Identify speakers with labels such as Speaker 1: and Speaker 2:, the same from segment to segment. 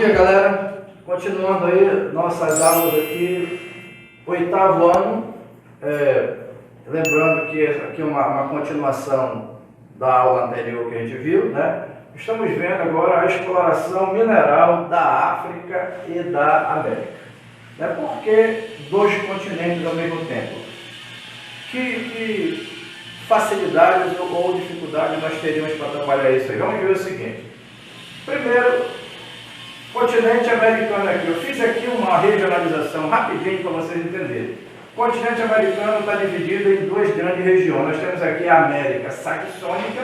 Speaker 1: dia, galera. Continuando aí nossas aulas aqui, oitavo ano. Lembrando que aqui é uma continuação da aula anterior que a gente viu, né? Estamos vendo agora a exploração mineral da África e da América. Por que dois continentes ao mesmo tempo? Que facilidades ou dificuldades nós teríamos para trabalhar isso aí? Vamos ver o seguinte. Primeiro, continente americano aqui. Eu fiz aqui uma regionalização rapidinho para vocês entenderem. O continente americano está dividido em duas grandes regiões. Nós temos aqui a América Saxônica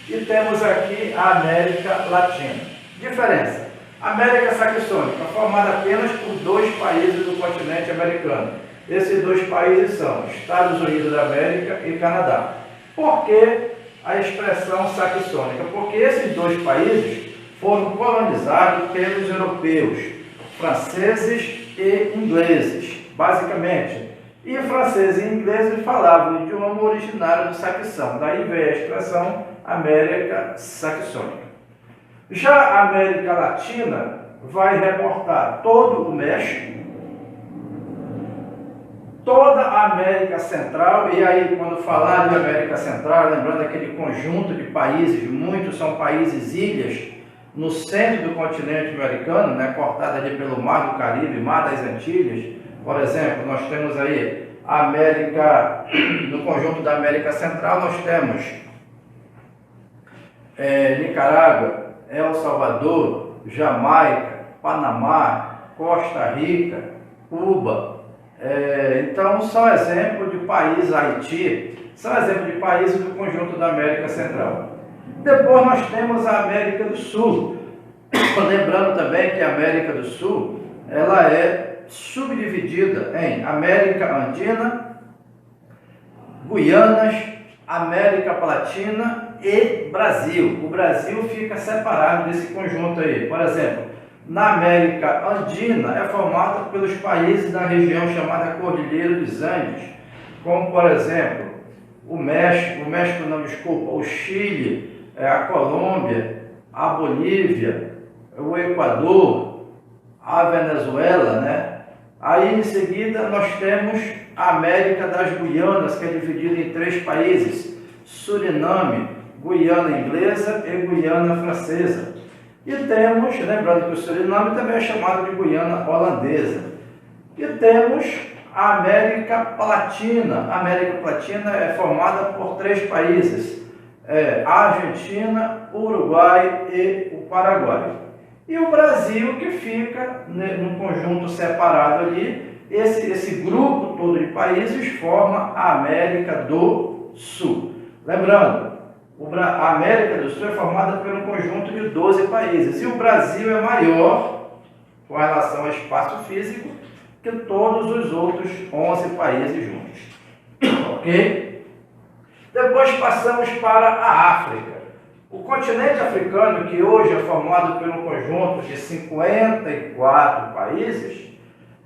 Speaker 1: e temos aqui a América Latina. Diferença. A América Saxônica é formada apenas por dois países do continente americano. Esses dois países são Estados Unidos da América e Canadá. Por que a expressão saxônica? Porque esses dois países foram colonizados pelos europeus, franceses e ingleses, basicamente. E franceses e ingleses falavam o idioma originário do saxão, daí vem a expressão América Saxônica. Já a América Latina vai reportar todo o México, toda a América Central, e aí quando falar de América Central, lembrando aquele conjunto de países, muitos são países ilhas, no centro do continente americano, cortada ali pelo Mar do Caribe, Mar das Antilhas. Por exemplo, nós temos aí a América, no conjunto da América Central, nós temos Nicarágua, El Salvador, Jamaica, Panamá, Costa Rica, Cuba. Então, são exemplos de países, Haiti, são exemplos de países do conjunto da América Central. Depois nós temos a América do Sul. Lembrando também que a América do Sul, ela é subdividida em América Andina, Guianas, América Platina e Brasil. O Brasil fica separado desse conjunto aí. Por exemplo, na América Andina é formada pelos países da região chamada Cordilheira dos Andes, como por exemplo o Chile, a Colômbia, a Bolívia, o Equador, a Venezuela, Aí em seguida nós temos a América das Guianas, que é dividida em três países: Suriname, Guiana Inglesa e Guiana Francesa. E temos, lembrando que o Suriname também é chamado de Guiana Holandesa. E temos a América Latina. A América Latina é formada por três países: a Argentina, o Uruguai e o Paraguai. E o Brasil, que fica num conjunto separado ali. Esse grupo todo de países forma a América do Sul. Lembrando, a América do Sul é formada por um conjunto de 12 países. E o Brasil é maior, com relação ao espaço físico, que todos os outros 11 países juntos. Ok? Depois passamos para a África. O continente africano, que hoje é formado por um conjunto de 54 países,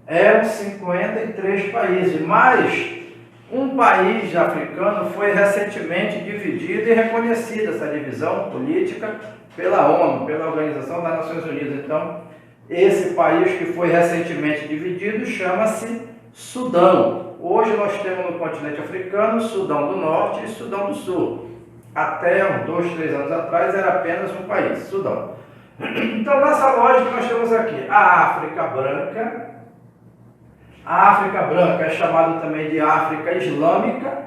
Speaker 1: eram 53 países, mas um país africano foi recentemente dividido e reconhecida essa divisão política pela ONU, pela Organização das Nações Unidas. Então, esse país que foi recentemente dividido chama-se Sudão. Hoje nós temos no continente africano Sudão do Norte e Sudão do Sul. Até uns 2, 3 anos atrás era apenas um país, Sudão. Então, nessa lógica, nós temos aqui a África Branca. A África Branca é chamada também de África Islâmica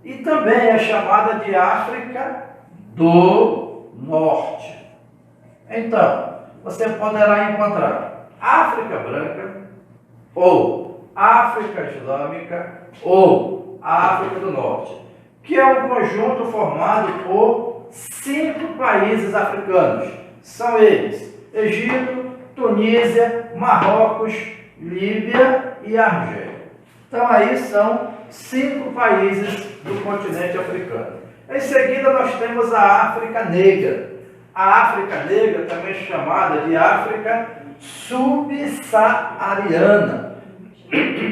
Speaker 1: e também é chamada de África do Norte. Então, você poderá encontrar África Branca, ou África Islâmica, ou África do Norte, que é um conjunto formado por 5 países africanos. São eles: Egito, Tunísia, Marrocos, Líbia e Argélia. Então aí são 5 países do continente africano. Em seguida nós temos a África Negra. A África Negra também é chamada de África Subsaariana,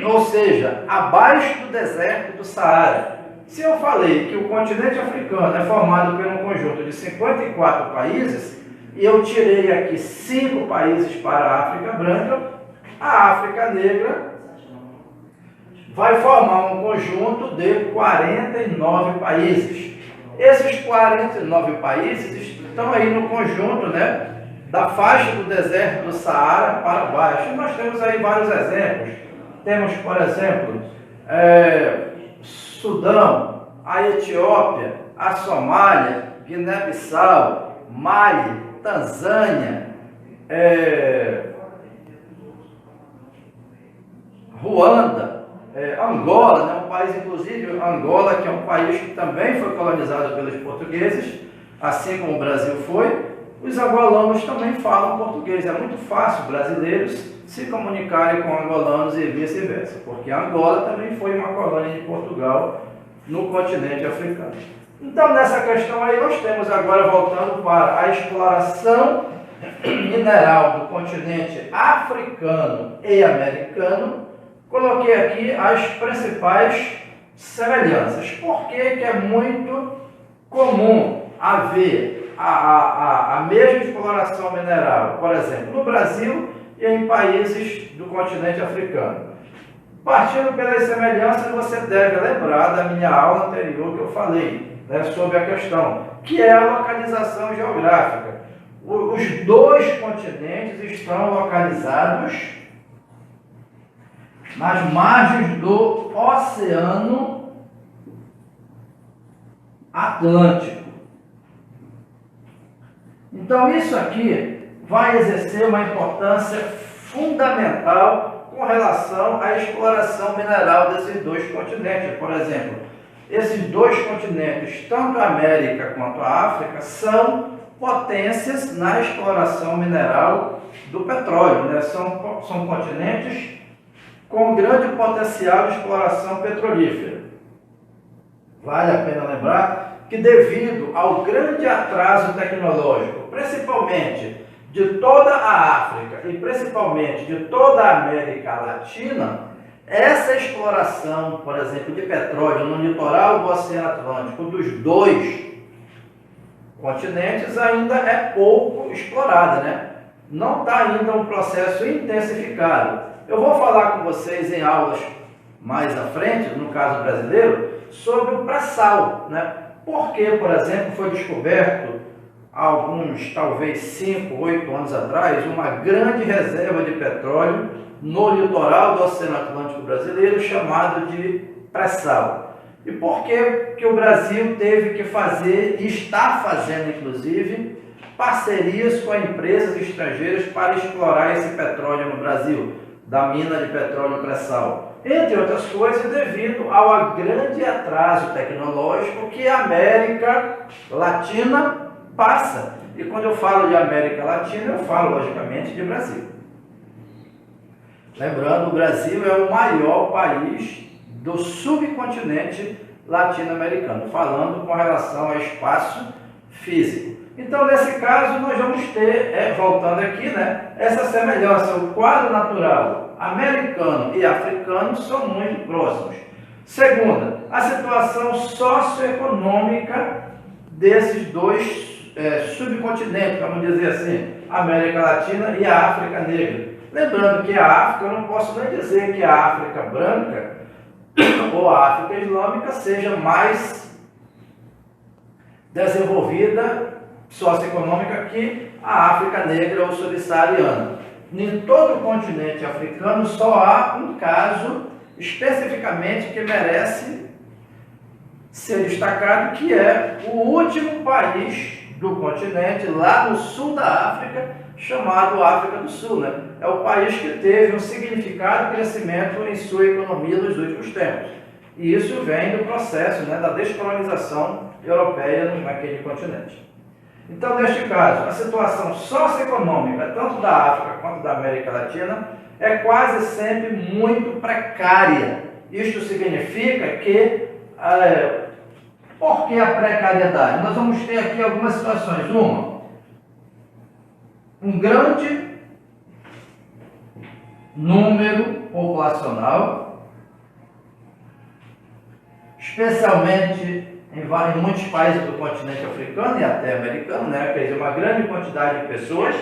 Speaker 1: ou seja, abaixo do deserto do Saara. Se eu falei que o continente africano é formado por um conjunto de 54 países, e eu tirei aqui 5 países para a África branca, a África negra vai formar um conjunto de 49 países. Esses 49 países estão aí no conjunto, né, da faixa do deserto do Saara para baixo. Nós temos aí vários exemplos. Temos, por exemplo, Sudão, a Etiópia, a Somália, Guiné-Bissau, Mali, Tanzânia, Ruanda, Angola, né, um país, inclusive, Angola, que é um país que também foi colonizado pelos portugueses, assim como o Brasil foi. Os angolanos também falam português. É muito fácil brasileiros se comunicarem com angolanos e vice-versa, porque Angola também foi uma colônia de Portugal no continente africano. Então, nessa questão aí, nós temos agora, voltando para a exploração mineral do continente africano e americano, coloquei aqui as principais semelhanças. Por que que é muito comum haver a mesma exploração mineral, por exemplo, no Brasil e em países do continente africano? Partindo pelas semelhanças, você deve lembrar da minha aula anterior que eu falei, né, sobre a questão, que é a localização geográfica. Os dois continentes estão localizados nas margens do Oceano Atlântico. Então, isso aqui vai exercer uma importância fundamental com relação à exploração mineral desses dois continentes. Por exemplo, esses dois continentes, tanto a América quanto a África, são potências na exploração mineral do petróleo, né? São continentes com grande potencial de exploração petrolífera. Vale a pena lembrar que, devido ao grande atraso tecnológico, principalmente de toda a África e principalmente de toda a América Latina, essa exploração, por exemplo, de petróleo no litoral do Oceano Atlântico dos dois continentes ainda é pouco explorada, né? Não está ainda um processo intensificado. Eu vou falar com vocês em aulas mais à frente, no caso brasileiro, sobre o pré-sal, né? Porque, por exemplo, foi descoberto há alguns, talvez 5, 8 anos atrás, uma grande reserva de petróleo no litoral do Oceano Atlântico brasileiro, chamado de pré-sal. E por que o Brasil teve que fazer, e está fazendo inclusive, parcerias com empresas estrangeiras para explorar esse petróleo no Brasil, da mina de petróleo pré-sal? Entre outras coisas, devido ao grande atraso tecnológico que a América Latina passa. E quando eu falo de América Latina, eu falo, logicamente, de Brasil. Lembrando, o Brasil é o maior país do subcontinente latino-americano, falando com relação ao espaço físico. Então, nesse caso, nós vamos ter, voltando aqui, né, essa semelhança. O quadro natural americano e africano são muito próximos. Segunda, a situação socioeconômica desses dois subcontinentes, vamos dizer assim, América Latina e a África Negra. Lembrando que a África, eu não posso nem dizer que a África branca ou a África Islâmica seja mais desenvolvida socioeconômica que a África Negra ou subsaariana. Em todo o continente africano só há um caso especificamente que merece ser destacado, que é o último país do continente, lá no sul da África, chamado África do Sul, né? É o país que teve um significado crescimento em sua economia nos últimos tempos. E isso vem do processo, né, da descolonização europeia naquele continente. Então, neste caso, a situação socioeconômica, tanto da África quanto da América Latina, é quase sempre muito precária. Isto significa que, por que a precariedade? Nós vamos ter aqui algumas situações. Um grande número populacional, especialmente em muitos países do continente africano e até americano, né? Quer dizer, uma grande quantidade de pessoas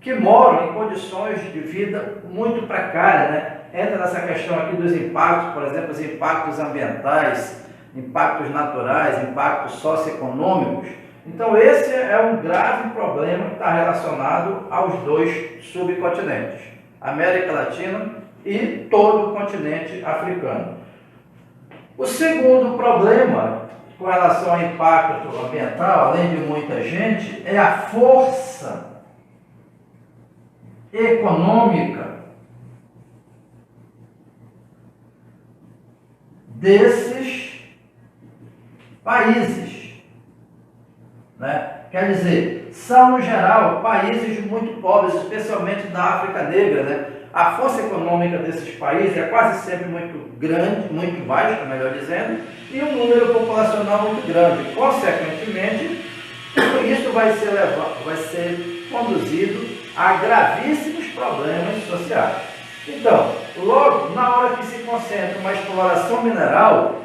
Speaker 1: que moram em condições de vida muito precárias, né? Entra nessa questão aqui dos impactos, por exemplo, os impactos ambientais, impactos naturais, impactos socioeconômicos. Então esse é um grave problema que está relacionado aos dois subcontinentes, América Latina e todo o continente africano. O segundo problema com relação ao impacto ambiental, além de muita gente, é a força econômica desses países, né? Quer dizer, são no geral países muito pobres, especialmente da África Negra, né? A força econômica desses países é quase sempre muito grande, muito baixa, melhor dizendo, e um número populacional muito grande. Consequentemente, isso vai ser conduzido a gravíssimos problemas sociais. Então, logo, na hora que se concentra uma exploração mineral,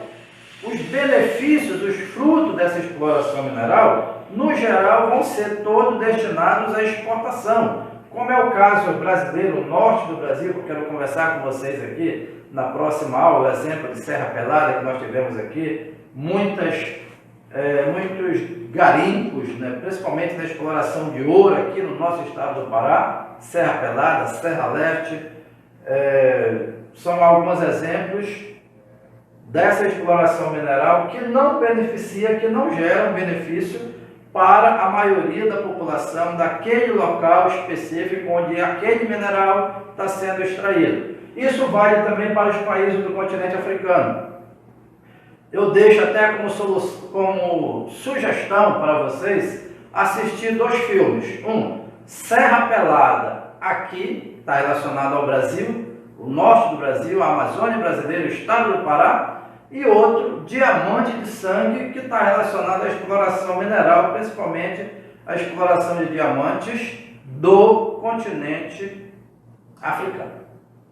Speaker 1: os benefícios, os frutos dessa exploração mineral, no geral, vão ser todos destinados à exportação. Como é o caso brasileiro, o norte do Brasil, que eu quero conversar com vocês aqui na próxima aula, o exemplo de Serra Pelada que nós tivemos aqui, muitos garimpos, né, principalmente na exploração de ouro aqui no nosso estado do Pará, Serra Pelada, Serra Leste, são alguns exemplos dessa exploração mineral que não beneficia, que não gera um benefício para a maioria da população daquele local específico onde aquele mineral está sendo extraído. Isso vale também para os países do continente africano. Eu deixo até como sugestão para vocês assistir 2 filmes. Um, Serra Pelada, aqui, está relacionado ao Brasil, o norte do Brasil, a Amazônia brasileira, o estado do Pará, e outro, Diamante de Sangue, que está relacionado à exploração mineral, principalmente a exploração de diamantes do continente africano.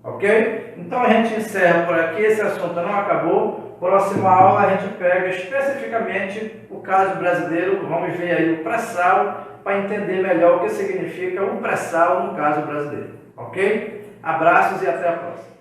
Speaker 1: Ok? Então a gente encerra por aqui, esse assunto não acabou. Próxima aula a gente pega especificamente o caso brasileiro, vamos ver aí o pré-sal, para entender melhor o que significa o pré-sal no caso brasileiro. Ok? Abraços e até a próxima.